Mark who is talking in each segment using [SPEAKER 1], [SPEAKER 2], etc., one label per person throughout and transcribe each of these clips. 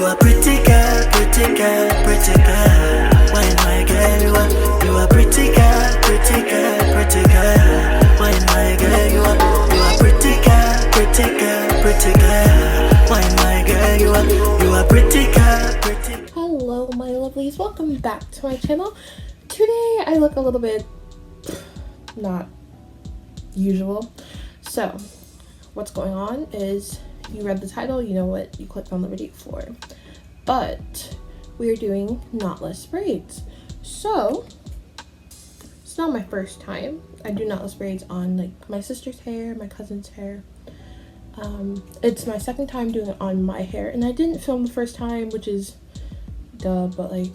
[SPEAKER 1] You are pretty girl, pretty girl, pretty girl. Why my girl, you are pretty girl, pretty girl, pretty girl. Why my girl, you are pretty girl, pretty girl, pretty girl. Why my girl, you are pretty girl, pretty.
[SPEAKER 2] Hello my lovelies, welcome back to my channel. Today I look a little bit not usual. So what's going on is, you read the title, you know what you clicked on the video for. But we're doing knotless braids. So it's not my first time. I do knotless braids on like my sister's hair, my cousin's hair. It's my second time doing it on my hair, and I didn't film the first time, which is duh, but like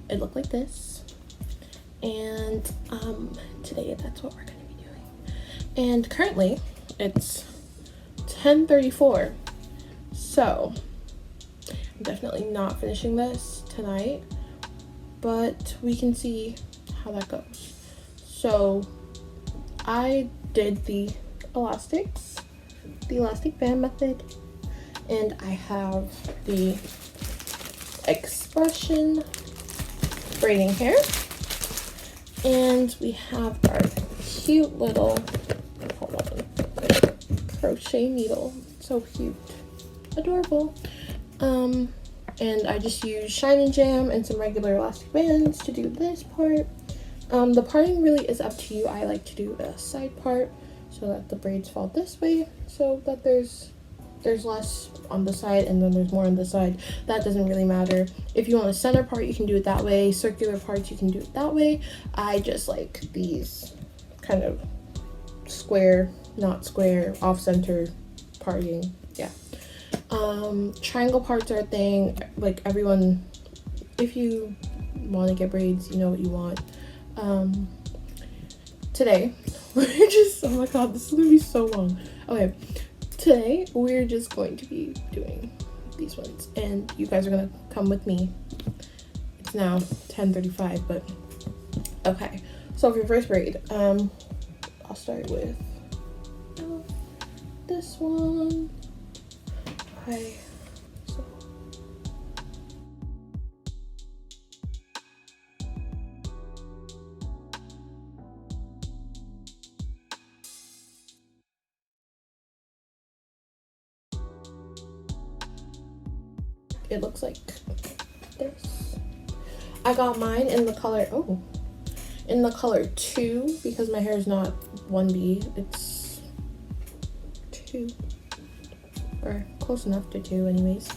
[SPEAKER 2] it looked like this. And today that's what we're gonna be doing. And currently it's 10:34, so I'm definitely not finishing this tonight, but we can see how that goes. So I did the elastics, the elastic band method, and I have the expression braiding hair, and we have our cute little, hold on, crochet needle. So cute, adorable. And I just use Shine and Jam and some regular elastic bands to do this part. The parting really is up to you. I like to do a side part so that the braids fall this way, so that there's less on the side and then there's more on the side. That doesn't really matter. If you want a center part, you can do it that way. Circular parts, you can do it that way. I just like these kind of square, not square, off center parting. Yeah. Triangle parts are a thing. Like everyone, if you want to get braids, you know what you want. Today we're just, oh my god, this is gonna be so long. Okay, today we're just going to be doing these ones, and you guys are gonna come with me. It's now 10:35, but okay. So for your first braid, I'll start with this one. Okay. So it looks like this. I got mine in the color, in the color 2, because my hair is not 1B, it's 2, or close enough to 2 anyways.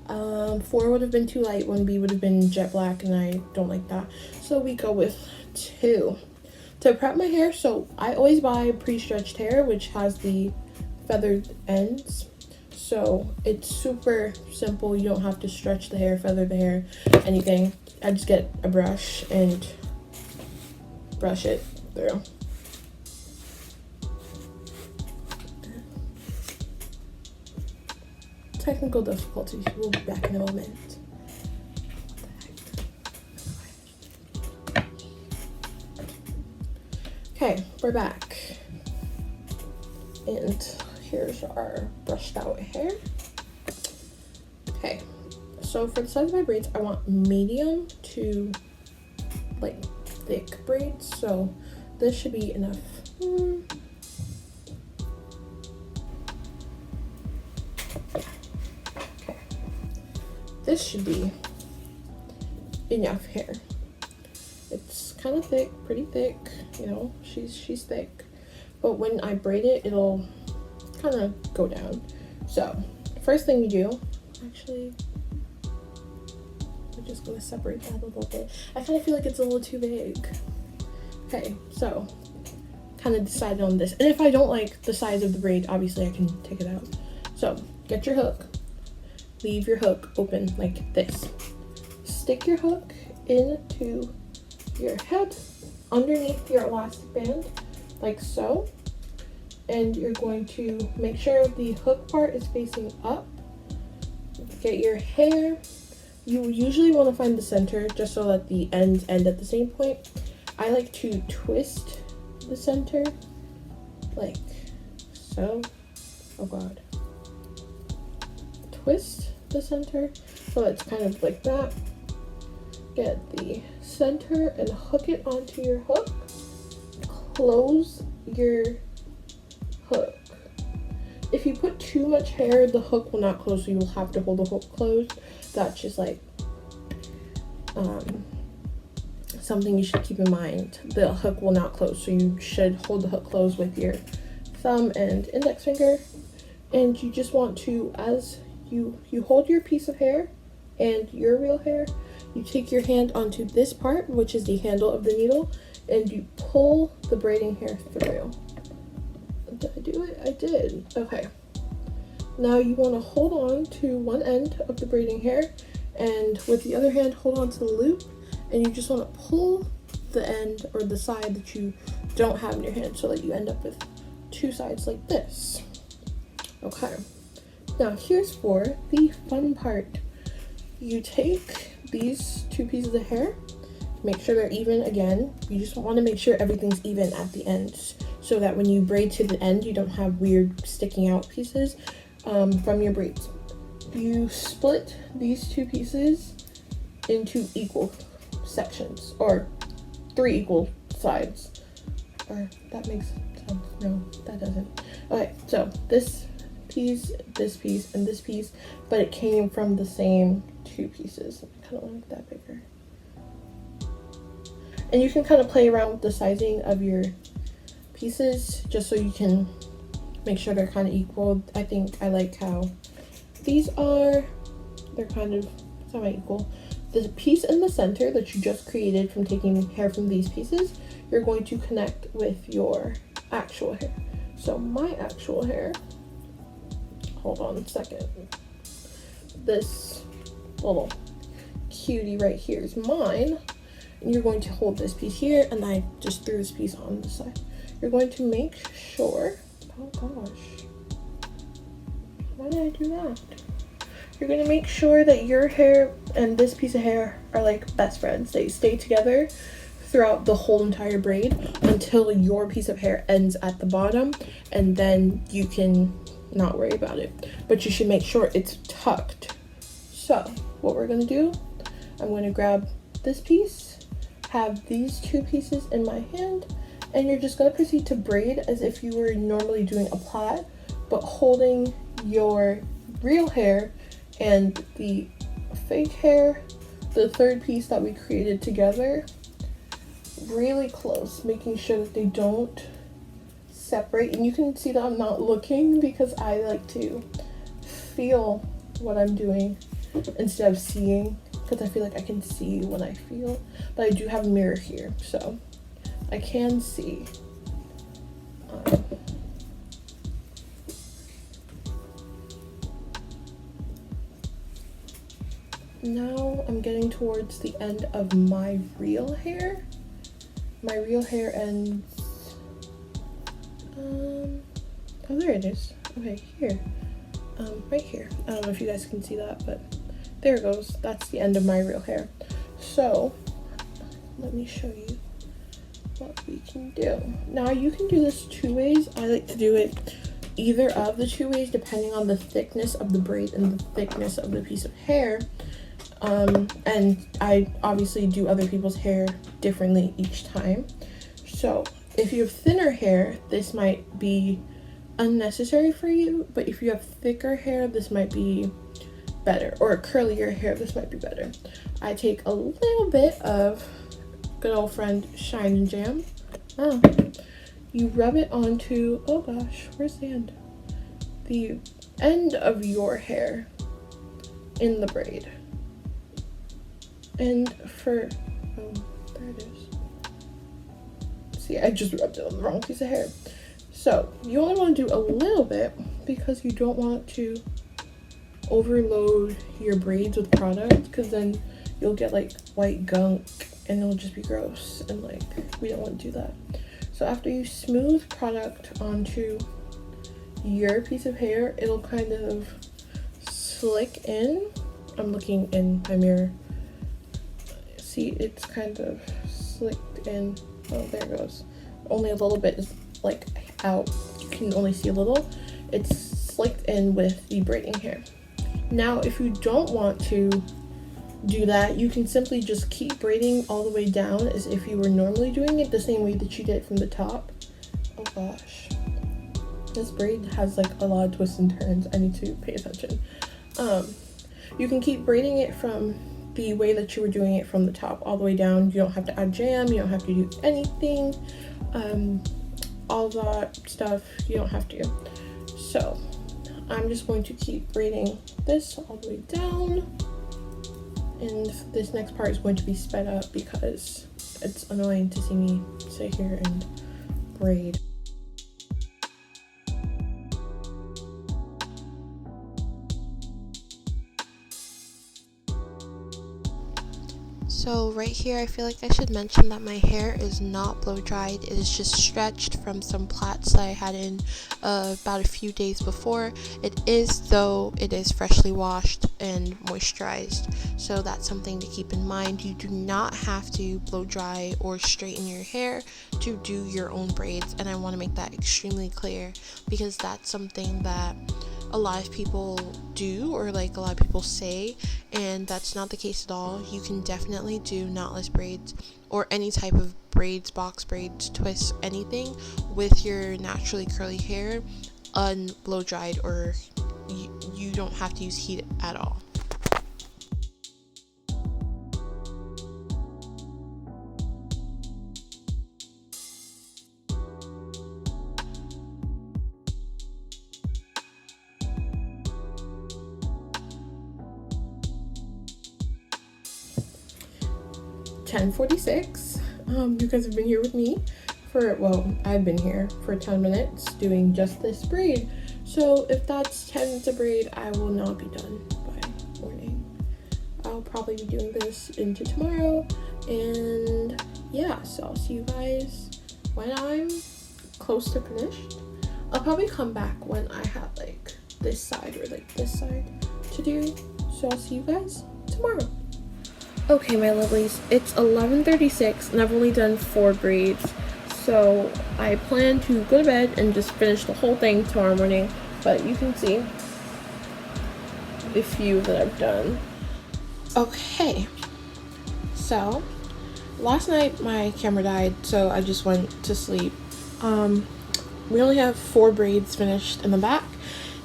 [SPEAKER 2] 4 would have been too light, 1B would have been jet black, and I don't like that, so we go with 2. To prep my hair, so I always buy pre-stretched hair, which has the feathered ends. So it's super simple. You don't have to stretch the hair, feather the hair, anything. I just get a brush and brush it through. Technical difficulties. We'll be back in a moment. Okay, we're back. And here's our brushed out hair. Okay, so for the size of my braids, I want medium to like thick braids, so this should be enough. Okay, this should be enough hair. It's kind of thick, pretty thick, you know, she's thick, but when I braid it, it'll kind of go down. So first thing you do, actually I'm just gonna separate that a little bit. I kind of feel like it's a little too big. Okay, so kind of decided on this, and if I don't like the size of the braid, obviously I can take it out. So get your hook, leave your hook open like this, stick your hook into your head underneath your elastic band like so, and you're going to make sure the hook part is facing up. Get your hair, you usually want to find the center just so that the ends end at the same point. I like to twist the center like so. Oh god. Twist the center, so it's kind of like that. Get the center and hook it onto your hook. Close your hook. If you put too much hair, the hook will not close, so you'll have to hold the hook closed. That's just like something you should keep in mind. The hook will not close, so you should hold the hook closed with your thumb and index finger. And you just want to, as you hold your piece of hair and your real hair, you take your hand onto this part, which is the handle of the needle, and you pull the braiding hair through. Did I do it? I did. Okay. Now you want to hold on to one end of the braiding hair, and with the other hand hold on to the loop, and you just want to pull the end or the side that you don't have in your hand, so that you end up with two sides like this. Okay. Now here's for the fun part. You take these two pieces of hair, make sure they're even again. You just want to make sure everything's even at the ends, so that when you braid to the end, you don't have weird sticking out pieces from your braids. You split these two pieces into equal sections, or 3 equal sides. Or that makes sense. No, that doesn't. Okay, so this piece, and this piece, but it came from the same 2 pieces. I kind of want that bigger. And you can kind of play around with the sizing of your pieces just so you can make sure they're kind of equal. I think I like how these are. They're kind of semi-equal. The piece in the center that you just created from taking hair from these pieces, you're going to connect with your actual hair. So my actual hair, hold on a second. This little cutie right here is mine. And you're going to hold this piece here, and I just threw this piece on the side. You're going to make sure, oh gosh, why did I do that? You're going to make sure that your hair and this piece of hair are like best friends. They stay together throughout the whole entire braid until your piece of hair ends at the bottom, and then you can not worry about it. But you should make sure it's tucked. So what we're going to do, I'm going to grab this piece, have these 2 pieces in my hand, and you're just going to proceed to braid as if you were normally doing a plait, but holding your real hair and the fake hair, the 3rd piece that we created together, really close, making sure that they don't separate. And you can see that I'm not looking because I like to feel what I'm doing instead of seeing, because I feel like I can see when I feel. But I do have a mirror here, so I can see. Now I'm getting towards the end of my real hair. My real hair ends, oh, there it is. Okay, here, right here. I don't know if you guys can see that, but there it goes. That's the end of my real hair. So let me show you what we can do. Now you can do this 2 ways. I like to do it either of the 2 ways depending on the thickness of the braid and the thickness of the piece of hair. And I obviously do other people's hair differently each time. So if you have thinner hair, this might be unnecessary for you, but if you have thicker hair, this might be better, or curlier hair, this might be better. I take a little bit of good old friend Shine and Jam. You rub it onto, oh gosh, where's the end? The end of your hair in the braid. And for, oh, there it is. See, I just rubbed it on the wrong piece of hair. So you only want to do a little bit because you don't want to overload your braids with product, because then you'll get like white gunk and it'll just be gross, and like we don't want to do that. So after you smooth product onto your piece of hair, it'll kind of slick in. I'm looking in my mirror. See, it's kind of slicked in. Oh, there it goes. Only a little bit is like out. You can only see a little. It's slicked in with the braiding hair. Now if you don't want to do that, you can simply just keep braiding all the way down as if you were normally doing it, the same way that you did from the top. Oh gosh, this braid has like a lot of twists and turns. I need to pay attention. You can keep braiding it from the way that you were doing it from the top all the way down. You don't have to add jam, you don't have to do anything, all that stuff, you don't have to. So I'm just going to keep braiding this all the way down, and this next part is going to be sped up because it's annoying to see me sit here and braid.
[SPEAKER 3] So right here, I feel like I should mention that my hair is not blow dried. It is just stretched from some plaits that I had in about a few days before. It is, though, it is freshly washed and moisturized. So that's something to keep in mind. You do not have to blow dry or straighten your hair to do your own braids. And I want to make that extremely clear because that's something that a lot of people do, or like a lot of people say, and that's not the case at all. You can definitely do knotless braids or any type of braids, box braids, twists, anything with your naturally curly hair unblow dried, or you don't have to use heat at all.
[SPEAKER 2] .10:46. You guys have been here with me for, well, I've been here for 10 minutes doing just this braid. So if that's 10 minutes of braid, I will not be done by morning. I'll probably be doing this into tomorrow, and yeah, so I'll see you guys when I'm close to finished. I'll probably come back when I have like this side or like this side to do. So I'll see you guys tomorrow. Okay, my lovelies, it's 11:36 and I've only done 4 braids, so I plan to go to bed and just finish the whole thing tomorrow morning. But you can see the few that I've done. Okay, so last night my camera died, so I just went to sleep. We only have 4 braids finished in the back,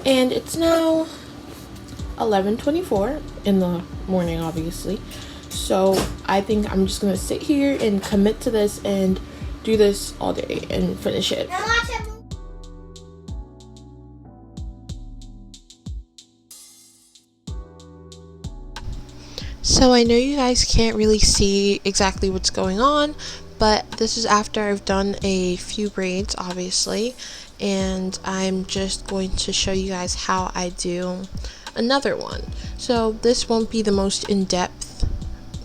[SPEAKER 2] and it's now 11:24 in the morning, obviously. So I think I'm just gonna sit here and commit to this and do this all day and finish it.
[SPEAKER 3] So I know you guys can't really see exactly what's going on, but this is after I've done a few braids, obviously, and I'm just going to show you guys how I do another one. So this won't be the most in-depth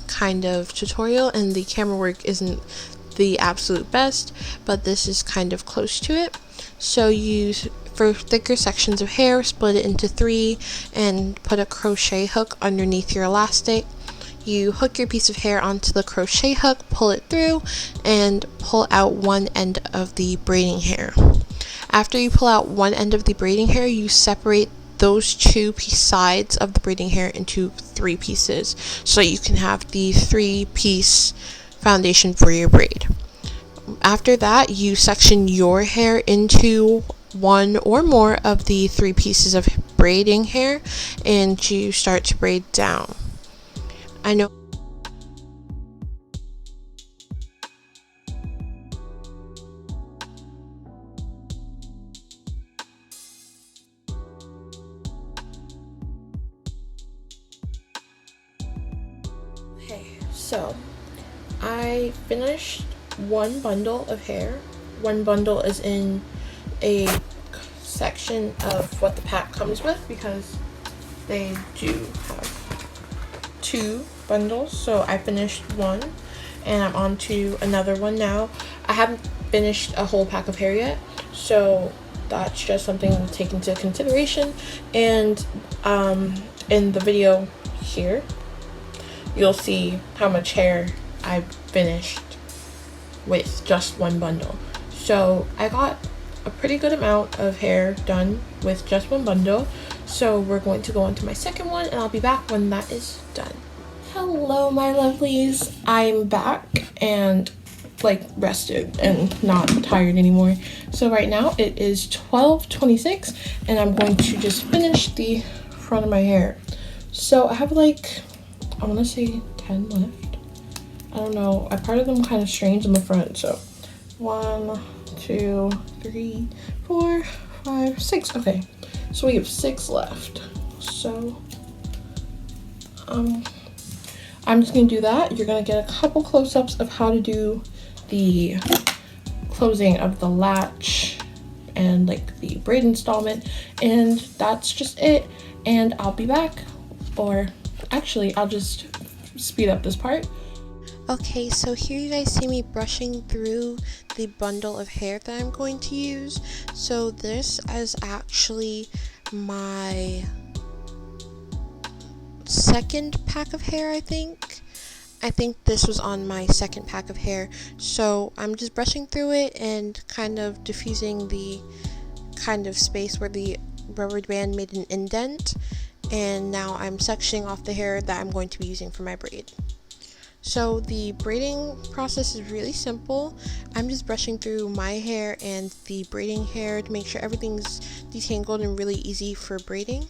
[SPEAKER 3] kind of tutorial, and the camera work isn't the absolute best, but this is kind of close to it. So for thicker sections of hair, split it into 3 and put a crochet hook underneath your elastic. You hook your piece of hair onto the crochet hook, pull it through, and pull out one end of the braiding hair. After you pull out one end of the braiding hair, you separate those 2 sides of the braiding hair into 3 pieces, so you can have the 3-piece foundation for your braid. After that, you section your hair into 1 or more of the 3 pieces of braiding hair, and you start to braid down. I know
[SPEAKER 2] So I finished 1 bundle of hair. 1 bundle is in a section of what the pack comes with, because they do have 2 bundles. So I finished 1 and I'm on to another one now. I haven't finished a whole pack of hair yet, so that's just something to take into consideration. And in the video here, you'll see how much hair I finished with just 1 bundle. So I got a pretty good amount of hair done with just 1 bundle. So we're going to go on to my second one, and I'll be back when that is done. Hello, my lovelies. I'm back and like rested and not tired anymore. So right now it is 12:26, and I'm going to just finish the front of my hair. So I have like, I want to say 10 left. I don't know. I parted them kind of strange in the front. So 1, 2, 3, 4, 5, 6. Okay, so we have 6 left. So I'm just gonna do that. You're gonna get a couple close-ups of how to do the closing of the latch and like the braid installment, and that's just it. And I'll be back, or actually I'll just speed up this part.
[SPEAKER 3] Okay, so here you guys see me brushing through the bundle of hair that I'm going to use. So this is actually my second pack of hair, I think this was on my second pack of hair. So I'm just brushing through it and kind of diffusing the kind of space where the rubber band made an indent, and now I'm sectioning off the hair that I'm going to be using for my braid. So the braiding process is really simple. I'm just brushing through my hair and the braiding hair to make sure everything's detangled and really easy for braiding.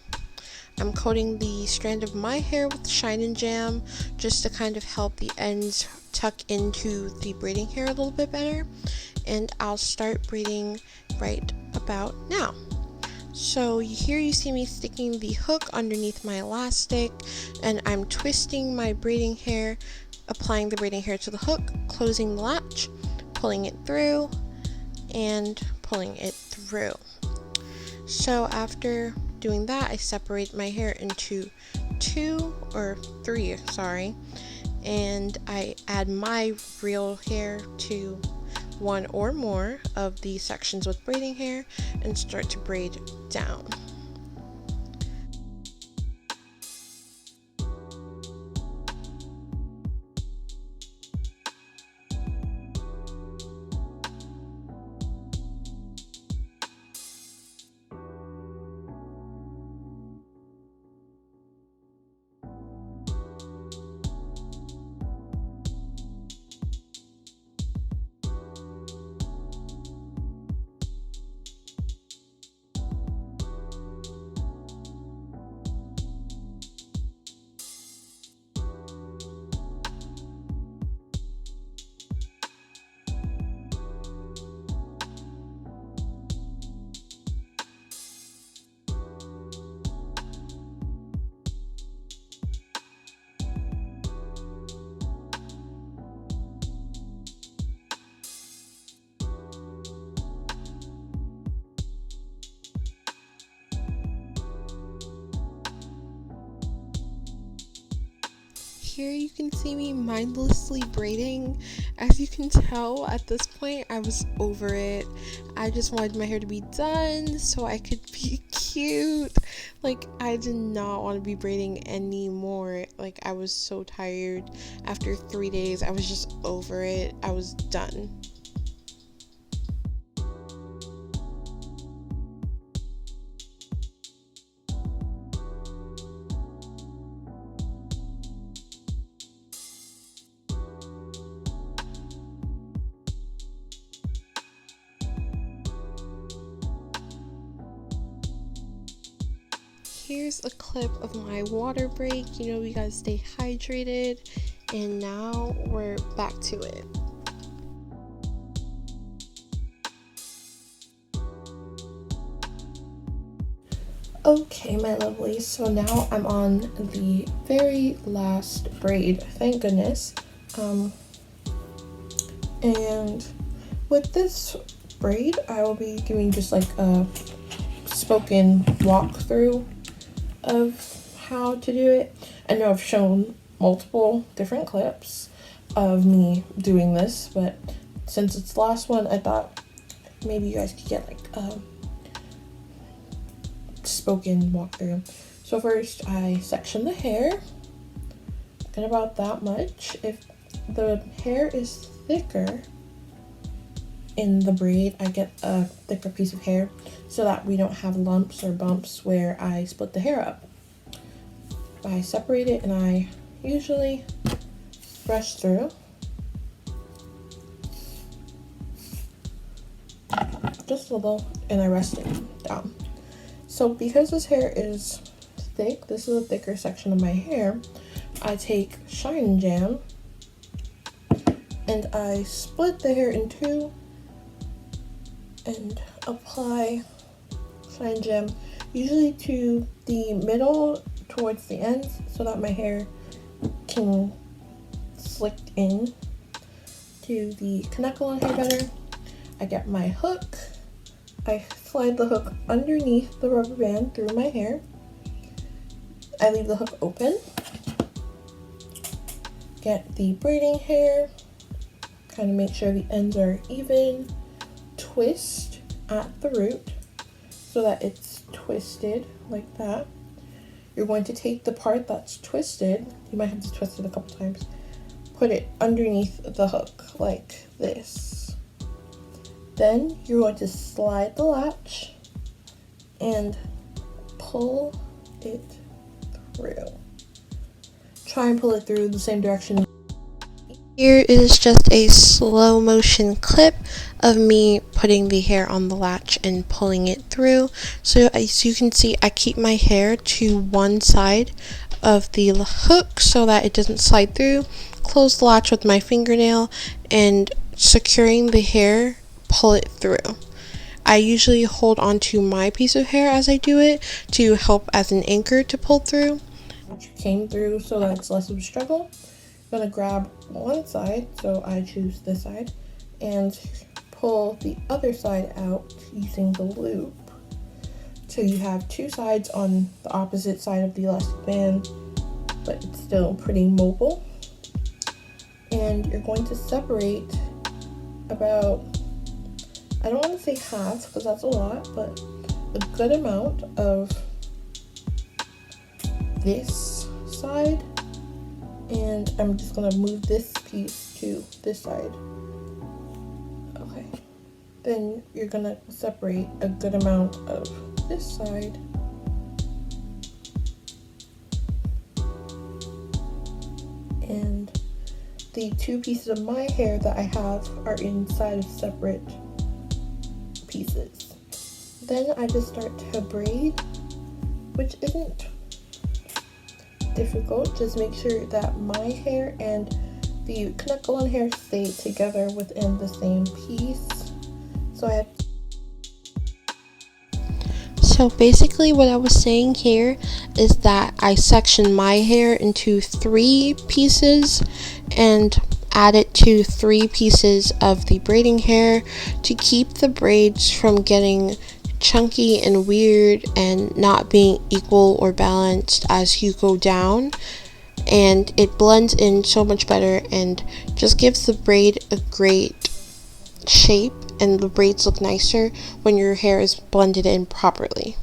[SPEAKER 3] I'm coating the strand of my hair with Shine and Jam just to kind of help the ends tuck into the braiding hair a little bit better. And I'll start braiding right about now. So here you see me sticking the hook underneath my elastic, and I'm twisting my braiding hair, applying the braiding hair to the hook, closing the latch, pulling it through, and pulling it through. So after doing that, I separate my hair into 3, and I add my real hair to one or more of the sections with braiding hair and start to braid down. Here you can see me mindlessly braiding. As you can tell, at this point I was over it. I just wanted my hair to be done so I could be cute. Like, I did not want to be braiding anymore. Like, I was so tired. After 3 days, I was just over it. I was done. Here's a clip of my water break. You know, we gotta stay hydrated. And now we're back to it.
[SPEAKER 2] Okay, my lovelies, so now I'm on the very last braid, thank goodness. And with this braid, I will be doing just like a spoken walkthrough of how to do it. I know I've shown multiple different clips of me doing this, but since it's the last one, I thought maybe you guys could get like a spoken walkthrough. So first I section the hair, and about that much. If the hair is thicker, in the braid, I get a thicker piece of hair so that we don't have lumps or bumps where I split the hair up. I separate it and I usually brush through. Just a little, and I rest it down. So because this hair is thick, this is a thicker section of my hair, I take Shine Jam and I split the hair in two and apply Shine Jam usually to the middle towards the ends so that my hair can slick in to the connectile hair better. I get my hook, I slide the hook underneath the rubber band through my hair. I leave the hook open. Get the braiding hair, kind of make sure the ends are even. Twist at the root so that it's twisted like that. You're going to take the part that's twisted, you might have to twist it a couple times, put it underneath the hook like this. Then you're going to slide the latch and pull it through. Try and pull it through the same direction.
[SPEAKER 3] Here is just a slow motion clip of me putting the hair on the latch and pulling it through. So as you can see, I keep my hair to one side of the hook so that it doesn't slide through. Close the latch with my fingernail and securing the hair, pull it through. I usually hold onto my piece of hair as I do it to help as an anchor to pull through.
[SPEAKER 2] Came through so that it's less of a struggle. I'm gonna grab one side, so I choose this side, and pull the other side out using the loop. So you have two sides on the opposite side of the elastic band, but it's still pretty mobile. And you're going to separate about, I don't want to say half because that's a lot, but a good amount of this side, and I'm just gonna move this piece to this side. Okay, then you're gonna separate a good amount of this side and the two pieces of my hair that I have are inside of separate pieces. Then I just start to braid, which isn't difficult. Just make sure that my hair and the connectile hair stay together within the same piece.
[SPEAKER 3] So basically what I was saying here is that I section my hair into 3 pieces and add it to 3 pieces of the braiding hair to keep the braids from getting chunky and weird and not being equal or balanced as you go down. And it blends in so much better and just gives the braid a great shape, and the braids look nicer when your hair is blended in properly.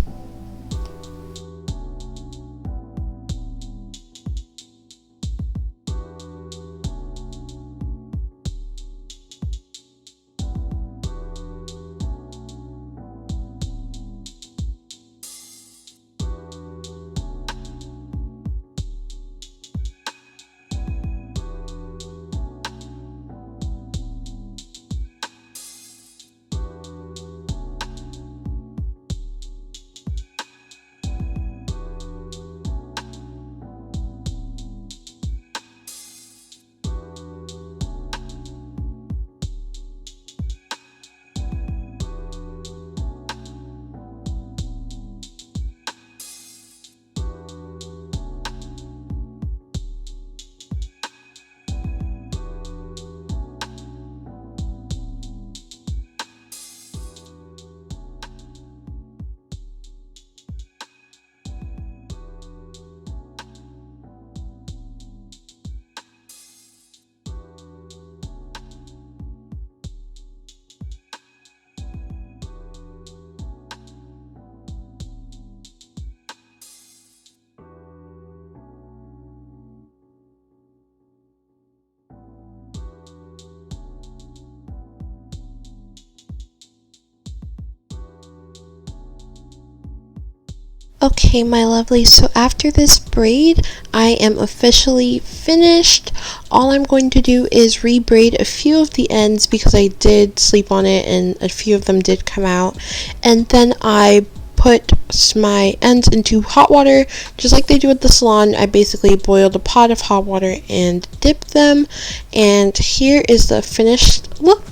[SPEAKER 3] Okay, my lovely, so after this braid, I am officially finished. All I'm going to do is rebraid a few of the ends because I did sleep on it and a few of them did come out. And then I put my ends into hot water, just like they do at the salon. I basically boiled a pot of hot water and dipped them. And here is the finished look.